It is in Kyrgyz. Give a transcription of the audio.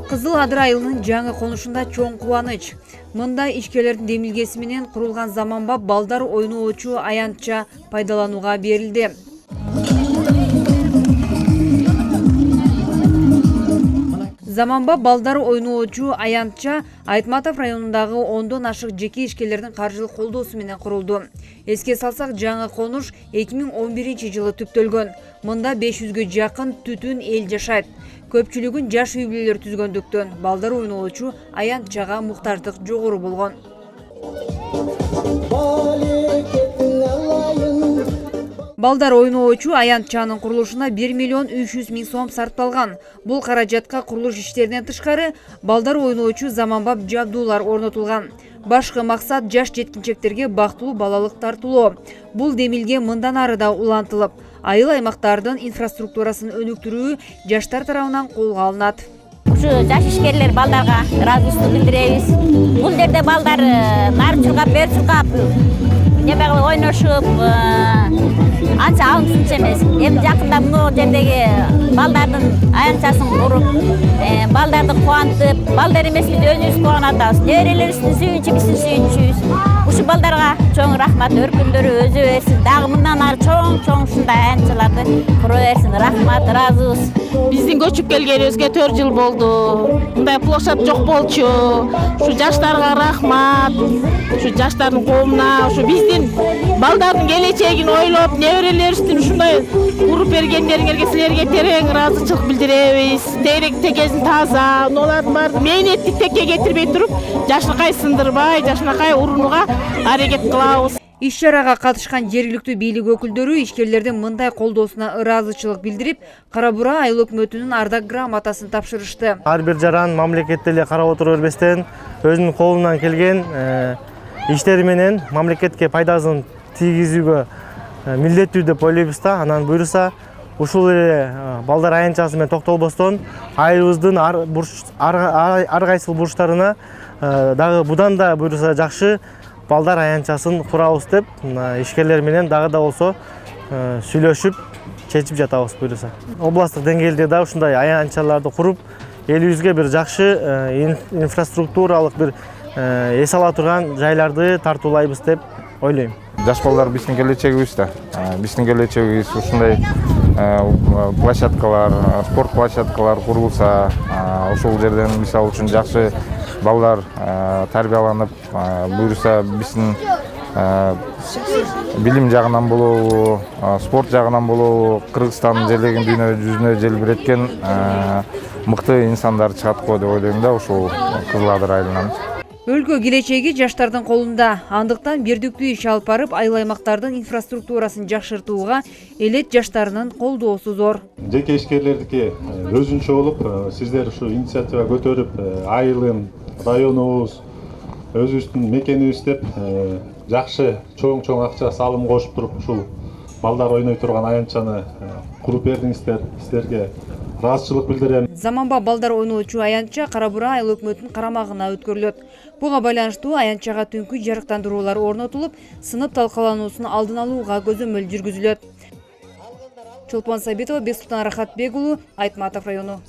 Кызыл Адыр айылынын жаңы конушунда чоң кубаныч. Мында ишкерлердин демилгеси менен курулган заманбап балдар ойноочу аянтча пайдаланууга берилди. Заманбап балдар ойноочу аянтча Айтматов районундагы 10дон ашык жеке ишкерлердин каржылык колдоосу менен курулду. Эске салсак, жаңы конуш 2011-жылы түптөлгөн. Мында 500гө жакын түтүн эл жашайт. Көпчүлүгүн жаш үй бүлөлөр түзгөндүктөн балдар ойноочу аянтчага муктаждык жогору болгон. Балдар ойноочу аянтчанын курулушуна 1,3 миллион сом сарпталган. Бул каражатка курулуш иштеринен тышкары балдар ойноочу заманбап жабдуулар орнотулган. Башкы максат жаш жеткинчектерге бактылуу балалык тартуулоо. Бул демилге мындан ары да улантылып, айыл аймактардын инфраструктурасын өнүктүрүү жаштар тарабынан колго алынат. Ушу жаш ишкерлер балдарга ыраазычылык билдиребиз. Бул жерде балдар нары чуркап, бери чуркап, немеге ойношуп, анча алымсыз эмес. Эми жакында мына жердеги балдардын аянтчасын куруп, балдарды кубантып, балдар эмес биз өзүбүз кубанып атабыз. Неберелерибиздин сүйүнчү биздин сүйүнчүбүз. Ушу балдарга чоң рахмат, өркүндөрү өзү берсин. Дагы мындан ары чоң ушундай аянтчаларды кура берсин. Рахмат, ыраазыбыз. Биздин көчүп келгенибизге 4 жыл болду. Мындай площадь жок болчу. Ушу жаштарга рахмат. Ушу жаштардын коомуна, ушу биздин балдардын келечегин ойлоп, неберелерибиздин ушундай куруп бергендериңерге силерге терең ыраазычылык билдиребиз. Тегерек текесин таза, олардын баарын мээнеттик текке кетирбей туруп, жашынакай сындырбай, жашынакай урунууга аракет кылабыз. Иш-чарага катышкан жергиликтүү бийлик өкүлдөрү ишкерлердин мындай колдоосуна ыраазычылык билдирип, Кара Бура айыл өкмөтүнүн ардак грамотасын тапшырышты. Ар бир жаран мамлекетте эле карап отура бербестен өзүнүн колунан келген иштери менен мамлекетке пайдасын тийгизүүгө милдеттүү деп ойлойбуз да. Анан буюрса ушул эле балдар аянтчасы менен токтолбостон айылыбыздын ар кайсыл бурчтарына дагы будан да буюрса жакшы балдар аянтчасын курабыз деп ишкерлер менен дагы да болсо сүйлөшүп чечип жатабыз буюрса. Областтык деңгээлде да ушундай аянтчаларды куруп, элибизге бир жакшы инфраструктуралык бир эс ала турган жайларды тартуулайбыз деп ойлойм. Жаш балдар биздин келечегибиз да. Биздин келечегибиз ушундай площадкалар, спорт площадкалар курулса, ушул жерден мисалы үчүн жакшы балдар тарбияланып, буюрса биздин билим жагынан болобу, спорт жагынан болобу, Кыргызстандын желегин дүйнө жүзүнө желбиреткен мыкты инсандар чыгат го деп ойлойм да ушул Кызыл Адыр айылынан. Өлкө келечеги жаштардын колунда. Андыктан бирдиктүү иш алып барып, айыл аймактардын инфраструктурасын жакшыртууга элет жаштарынын колдоосу зор. Жеке ишкерлердики өзүнчө болуп, сиздер ушу инициатива көтөрүп, айылым, районубуз, өзүбүздүн мекенибиз деп жакшы чоң акча салым кошуп туруп ушул балдар ойной турган аянтчаны куруп бердиңиздер. Сиздерге ыраазычылык билдирем. Заманбап балдар ойноочу аянтча Кара Бура айыл өкмөтүнүн карамагына өткөрүлөт. Буга байланыштуу аянтчага түнкү жарыктандыруулар орнотулуп, сынып талкалануусун алдын алууга көзөмөл жүргүзүлөт. Чолпон Сабитова, Бексултан Рахатбек уулу, Айтматов району.